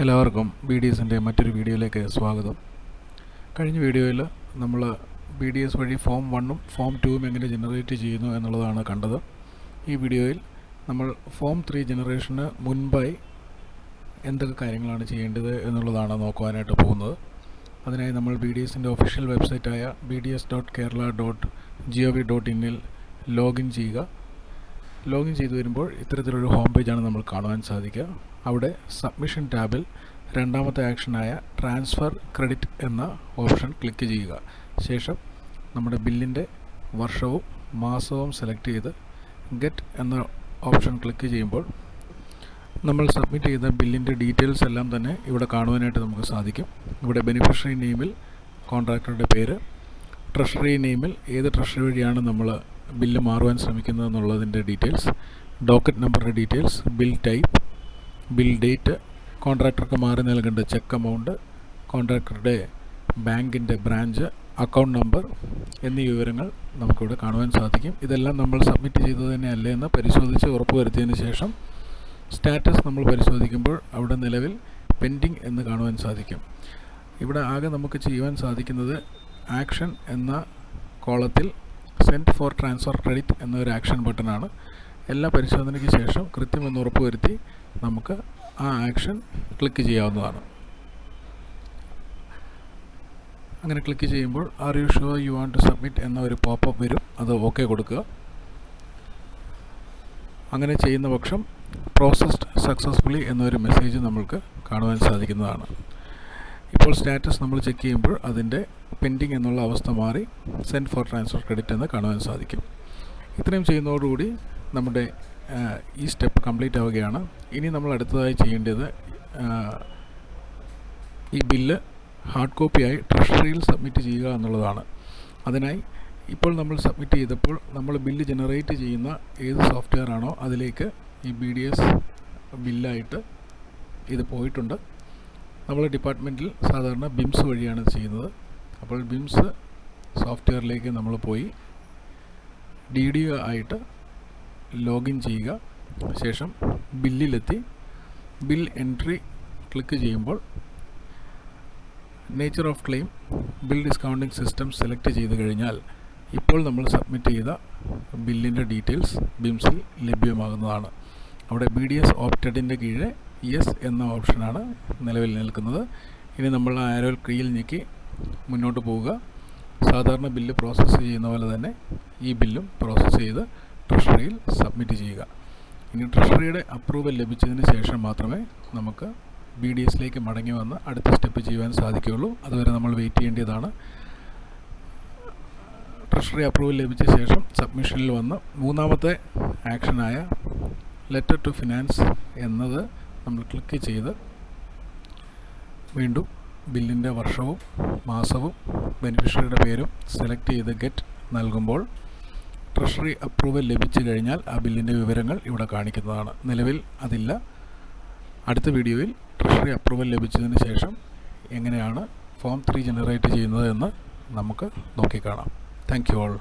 എല്ലാവർക്കും BDSൻ്റെ മറ്റൊരു വീഡിയോയിലേക്ക് സ്വാഗതം. കഴിഞ്ഞ വീഡിയോയിൽ നമ്മൾ BDS വഴി ഫോം 1ഉം ഫോം 2ഉം എങ്ങനെ ജനറേറ്റ് ചെയ്യുന്നു എന്നുള്ളതാണ് കണ്ടത്. ഈ വീഡിയോയിൽ നമ്മൾ ഫോം 3 ജനറേഷന് മുൻപായി എന്തൊക്കെ കാര്യങ്ങളാണ് ചെയ്യേണ്ടത് എന്നുള്ളതാണ് നോക്കുവാനായിട്ട് പോകുന്നത്. അതിനായി നമ്മൾ BDSൻ്റെ ഒഫീഷ്യൽ വെബ്സൈറ്റായ bds.kerala.gov.in ലോഗിൻ ചെയ്യുക. ലോഗിൻ ചെയ്തു വരുമ്പോൾ ഇത്തരത്തിലൊരു ഹോം പേജാണ് നമ്മൾ കാണുവാൻ സാധിക്കുക. അവിടെ സബ്മിഷൻ ടാബിൽ രണ്ടാമത്തെ ആക്ഷനായ ട്രാൻസ്ഫർ ക്രെഡിറ്റ് എന്ന ഓപ്ഷൻ ക്ലിക്ക് ചെയ്യുക. ശേഷം നമ്മുടെ ബില്ലിൻ്റെ വർഷവും മാസവും സെലക്ട് ചെയ്ത് ഗെറ്റ് എന്ന ഓപ്ഷൻ ക്ലിക്ക് ചെയ്യുമ്പോൾ നമ്മൾ സബ്മിറ്റ് ചെയ്ത ബില്ലിൻ്റെ ഡീറ്റെയിൽസ് എല്ലാം തന്നെ ഇവിടെ കാണുവാനായിട്ട് നമുക്ക് സാധിക്കും. ഇവിടെ ബെനിഫിഷ്യറി നെയിമിൽ കോൺട്രാക്ടറുടെ പേര്, ട്രഷറി നെയിമിൽ ഏത് ട്രഷറി വഴിയാണ് നമ്മൾ ബില്ല് മാറുവാൻ ശ്രമിക്കുന്നത് എന്നുള്ളതിൻ്റെ ഡീറ്റെയിൽസ്, ഡോക്കറ്റ് നമ്പറിൻ്റെ details, bill type, bill date, കോൺട്രാക്ടർക്ക് മാറി നൽകേണ്ട ചെക്ക് എമൗണ്ട്, കോൺട്രാക്ടറുടെ ബാങ്കിൻ്റെ ബ്രാഞ്ച്, അക്കൗണ്ട് നമ്പർ എന്നീ വിവരങ്ങൾ നമുക്കിവിടെ കാണുവാൻ സാധിക്കും. ഇതെല്ലാം നമ്മൾ സബ്മിറ്റ് ചെയ്തത് തന്നെ അല്ലേ എന്ന് പരിശോധിച്ച് ഉറപ്പുവരുത്തിയതിന് ശേഷം സ്റ്റാറ്റസ് നമ്മൾ പരിശോധിക്കുമ്പോൾ അവിടെ നിലവിൽ പെൻഡിങ് എന്ന് കാണുവാൻ സാധിക്കും. ഇവിടെ ആകെ നമുക്ക് ചെയ്യുവാൻ സാധിക്കുന്നത് ആക്ഷൻ എന്ന കോളത്തിൽ സെൻഡ് ഫോർ ട്രാൻസ്ഫർ ക്രെഡിറ്റ് എന്നൊരു ആക്ഷൻ ബട്ടണാണ്. എല്ലാ പരിശോധനയ്ക്ക് ശേഷം കൃത്യമെന്ന് ഉറപ്പുവരുത്തി നമുക്ക് ആ ആക്ഷൻ ക്ലിക്ക് ചെയ്യാവുന്നതാണ്. അങ്ങനെ ക്ലിക്ക് ചെയ്യുമ്പോൾ are you sure you want to submit എന്ന ഒരു പോപ്പപ്പ് വരും. അത് ഓക്കെ കൊടുക്കുക. അങ്ങനെ ചെയ്യുന്ന പക്ഷം പ്രോസസ്ഡ് സക്സസ്ഫുള്ളി എന്നൊരു മെസ്സേജ് നമ്മൾക്ക് കാണുവാൻ സാധിക്കുന്നതാണ്. ഇപ്പോൾ സ്റ്റാറ്റസ് നമ്മൾ ചെക്ക് ചെയ്യുമ്പോൾ അതിൻ്റെ പെൻഡിങ് എന്നുള്ള അവസ്ഥ മാറി സെൻഡ് ഫോർ ട്രാൻസ്ഫർ ക്രെഡിറ്റ് എന്ന് കാണുവാൻ സാധിക്കും. ഇത്രയും ചെയ്യുന്നതോടുകൂടി നമ്മുടെ ഈ സ്റ്റെപ്പ് കംപ്ലീറ്റ് ആവുകയാണ്. ഇനി നമ്മൾ അടുത്തതായി ചെയ്യേണ്ടത് ഈ ബില്ല് ഹാർഡ് കോപ്പിയായി ട്രഷറിയിൽ സബ്മിറ്റ് ചെയ്യുക എന്നുള്ളതാണ്. അതിനായി ഇപ്പോൾ നമ്മൾ സബ്മിറ്റ് ചെയ്തപ്പോൾ നമ്മൾ ബില്ല് ജനറേറ്റ് ചെയ്യുന്ന ഏത് സോഫ്റ്റ്വെയർ ആണോ അതിലേക്ക് ഈ BDS ബില്ലായിട്ട് ഇത് പോയിട്ടുണ്ട്. നമ്മൾ ഡിപ്പാർട്ട്മെൻറ്റിൽ സാധാരണ BIMS വഴിയാണ് ചെയ്യുന്നത്. അപ്പോൾ BIMS സോഫ്റ്റ്വെയറിലേക്ക് നമ്മൾ പോയി DDO ആയിട്ട് ലോഗിൻ ചെയ്യുക. ശേഷം ബില്ലിലെത്തി ബിൽ എൻട്രി ക്ലിക്ക് ചെയ്യുമ്പോൾ nature of claim, bill discounting system select ചെയ്ത് കഴിഞ്ഞാൽ ഇപ്പോൾ നമ്മൾ സബ്മിറ്റ് ചെയ്ത ബില്ലിൻ്റെ ഡീറ്റെയിൽസ് BIMSൽ ലഭ്യമാകുന്നതാണ്. അവിടെ BDS ഓപ്റ്റഡിൻ്റെ കീഴെ യെസ് എന്ന ഓപ്ഷനാണ് നിലവിൽ നിൽക്കുന്നത്. ഇനി നമ്മൾ ആരോ കീയിൽ ഞെക്കി മുന്നോട്ട് പോവുക. സാധാരണ ബില്ല് പ്രോസസ്സ് ചെയ്യുന്ന പോലെ തന്നെ ഈ ബില്ലും പ്രോസസ്സ് ചെയ്ത് ട്രഷറിയിൽ സബ്മിറ്റ് ചെയ്യുക. ഇനി ട്രഷറിയുടെ അപ്രൂവൽ ലഭിച്ചതിന് ശേഷം മാത്രമേ നമുക്ക് BDSലേക്ക് മടങ്ങി വന്ന് അടുത്ത സ്റ്റെപ്പ് ചെയ്യുവാൻ സാധിക്കുകയുള്ളൂ. അതുവരെ നമ്മൾ വെയിറ്റ് ചെയ്യേണ്ടതാണ്. ട്രഷറി അപ്രൂവൽ ലഭിച്ച ശേഷം സബ്മിഷനിൽ വന്ന് മൂന്നാമത്തെ ആക്ഷനായ ലെറ്റർ ടു ഫിനാൻസ് എന്നത് നമ്മൾ ക്ലിക്ക് ചെയ്ത് വീണ്ടും ബില്ലിൻ്റെ വർഷവും മാസവും ബെനിഫിഷ്യറിയുടെ പേരും സെലക്ട് ചെയ്ത് ഗെറ്റ് നൽകുമ്പോൾ ട്രഷറി അപ്രൂവൽ ലഭിച്ചു കഴിഞ്ഞാൽ ആ ബില്ലിൻ്റെ വിവരങ്ങൾ ഇവിടെ കാണിക്കുന്നതാണ്. നിലവിൽ അതില്ല. അടുത്ത വീഡിയോയിൽ ട്രഷറി അപ്രൂവൽ ലഭിച്ചതിന് ശേഷം എങ്ങനെയാണ് ഫോം 3 ജനറേറ്റ് ചെയ്യുന്നത് എന്ന് നമുക്ക് നോക്കിക്കാണാം. Thank you all.